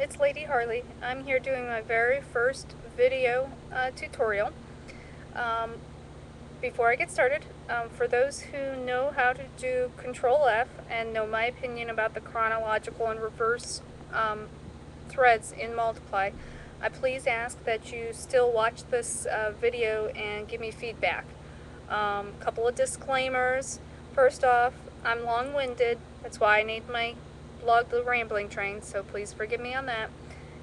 it's Lady Harley. I'm here doing my very first video tutorial. Um, Before I get started, for those who know how to do Ctrl F and know my opinion about the chronological and reverse threads in Multiply, I please ask that you still watch this video and give me feedback. Couple of disclaimers. First off, I'm long-winded. That's why I named my blog The Rambling Train, so please forgive me on that.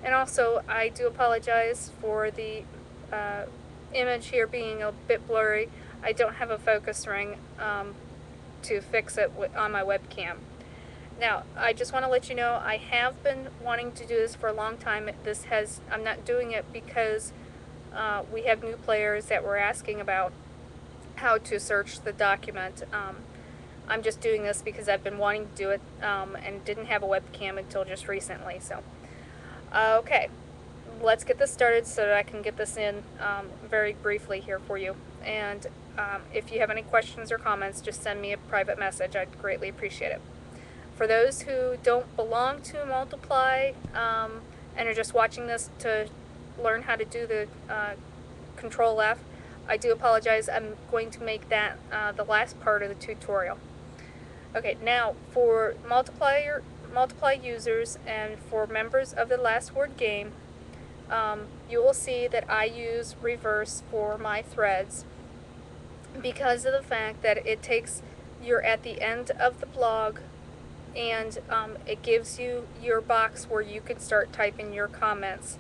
And also, I do apologize for the image here being a bit blurry. I don't have a focus ring to fix it on my webcam. Now, I just want to let you know I have been wanting to do this for a long time. I'm not doing it because we have new players that were asking about how to search the document. I'm just doing this because I've been wanting to do it and didn't have a webcam until just recently. So, okay, let's get this started so that I can get this in very briefly here for you. And if you have any questions or comments, just send me a private message. I'd greatly appreciate it. For those who don't belong to Multiply and are just watching this to learn how to do the Ctrl F, I do apologize. I'm going to make that the last part of the tutorial. Okay, now for Multiply users and for members of the Last Word game, you will see that I use reverse for my threads because of the fact that you're at the end of the blog and it gives you your box where you can start typing your comments.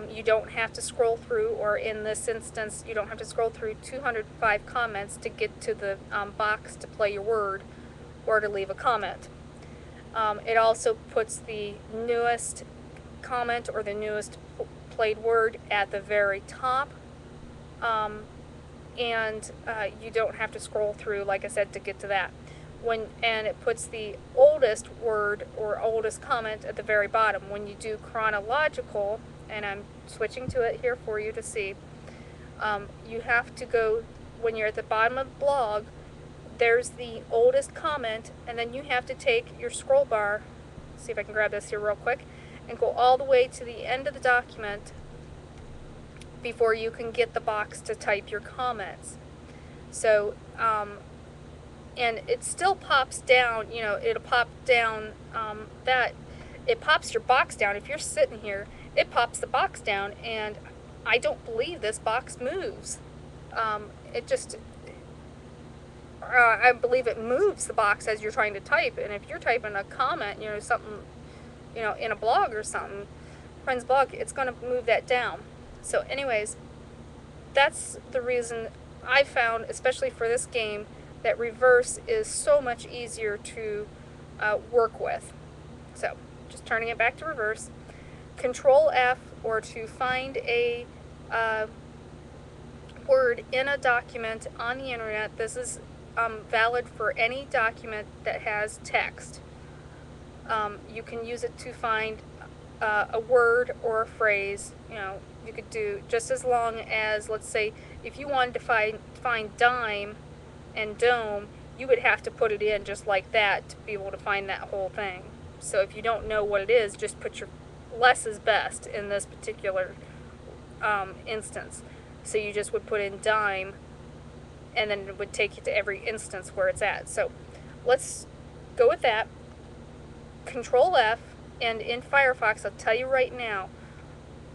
You don't have to scroll through, or in this instance, you don't have to scroll through 205 comments to get to the box to play your word or to leave a comment. It also puts the newest comment or the newest played word at the very top, and you don't have to scroll through, like I said, to get to that. And it puts the oldest word or oldest comment at the very bottom. When you do chronological, and I'm switching to it here for you to see, you have to go, when you're at the bottom of the blog, there's the oldest comment, and then you have to take your scroll bar, see if I can grab this here real quick, and go all the way to the end of the document before you can get the box to type your comments. So, and it still pops down, it'll pop down it pops your box down. If you're sitting here, it pops the box down, and I don't believe this box moves. I believe it moves the box as you're trying to type, and if you're typing a comment, something, in a blog or something, friend's blog, it's going to move that down. So anyways, that's the reason I found, especially for this game, that reverse is so much easier to work with. So, just turning it back to reverse. Control F, or to find a word in a document on the internet. This is valid for any document that has text. You can use it to find a word or a phrase. You could do just as long as, let's say, if you wanted to find dime and dome, you would have to put it in just like that to be able to find that whole thing. So if you don't know what it is, just put your less is best in this particular instance. So you just would put in dime, and then it would take you to every instance where it's at. So let's go with that. Control F, and in Firefox, I'll tell you right now,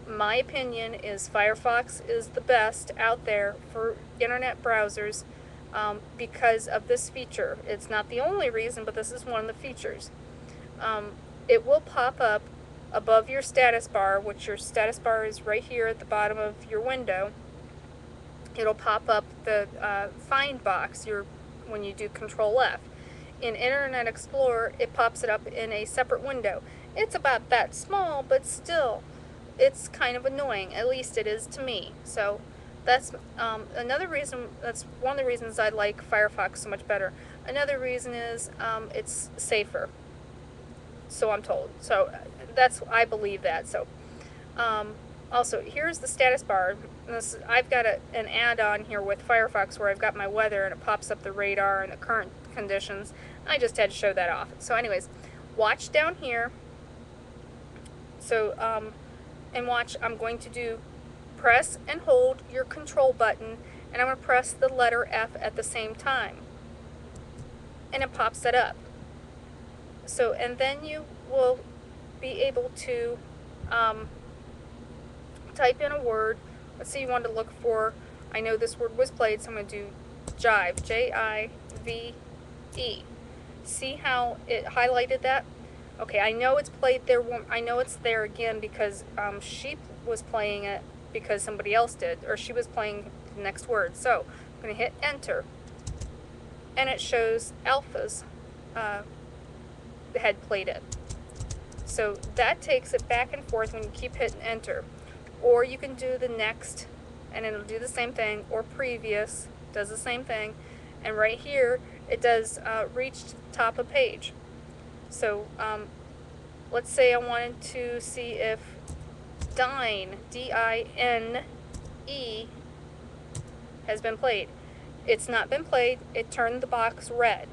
my opinion is Firefox is the best out there for internet browsers because of this feature. It's not the only reason, but this is one of the features. It will pop up above your status bar, which your status bar is right here at the bottom of your window. It'll pop up the find box when you do Control F. In Internet Explorer, it pops it up in a separate window. It's about that small, but still, it's kind of annoying. At least it is to me. So that's another reason. That's one of the reasons I like Firefox so much better. Another reason is it's safer. So I'm told. So I believe that. So also, here's the status bar. I've got an add-on here with Firefox where I've got my weather and it pops up the radar and the current conditions. I just had to show that off. So anyways, watch down here So, and watch, I'm going to do press and hold your control button, and I'm going to press the letter F at the same time. And it pops it up. So, and then you will be able to type in a word. Let's say you want to look for, I know this word was played, so I'm going to do jive, J-I-V-E. See how it highlighted that? Okay, I know it's played there. I know it's there again because she was playing it because somebody else did, or she was playing the next word. So I'm going to hit enter, and it shows Alpha's had played it. So that takes it back and forth when you keep hitting enter. Or you can do the next, and it'll do the same thing, or previous, does the same thing. And right here, it does reach top of page. So let's say I wanted to see if Dine, D-I-N-E, has been played. It's not been played. It turned the box red.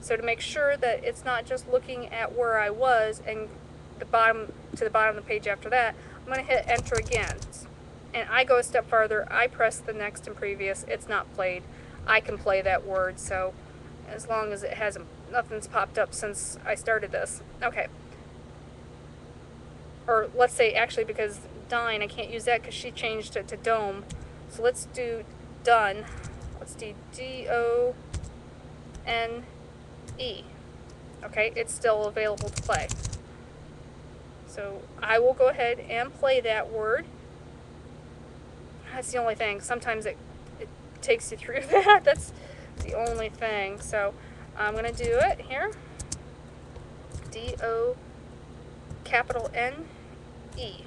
So to make sure that it's not just looking at where I was and the bottom to the bottom of the page after that, I'm going to hit enter again. And I go a step farther. I press the next and previous. It's not played. I can play that word, so as long as it hasn't, nothing's popped up since I started this. Okay. Or let's say, actually, because Dine, I can't use that because she changed it to Dome. So let's do done. Let's do D-O-N-E. Okay, it's still available to play. So I will go ahead and play that word. That's the only thing. Sometimes it takes you through that. That's the only thing. So I'm going to do it here. D-O capital N-E.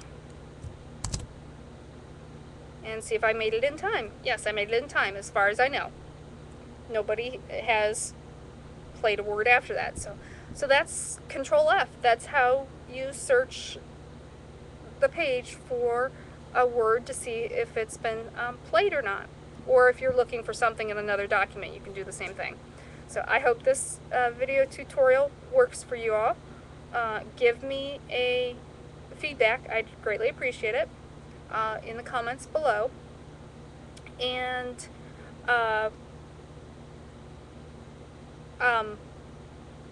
And see if I made it in time. Yes, I made it in time as far as I know. Nobody has played a word after that. So that's Ctrl F. That's how you search the page for a word to see if it's been played or not. Or if you're looking for something in another document, you can do the same thing. So I hope this video tutorial works for you all. Give me a feedback. I'd greatly appreciate it in the comments below. And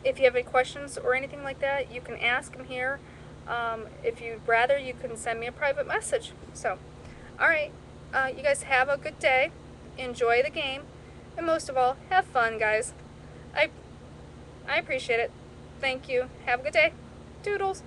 if you have any questions or anything like that, you can ask them here. If you'd rather, you can send me a private message. So, alright, you guys have a good day, enjoy the game, and most of all, have fun, guys. I appreciate it. Thank you. Have a good day. Doodles.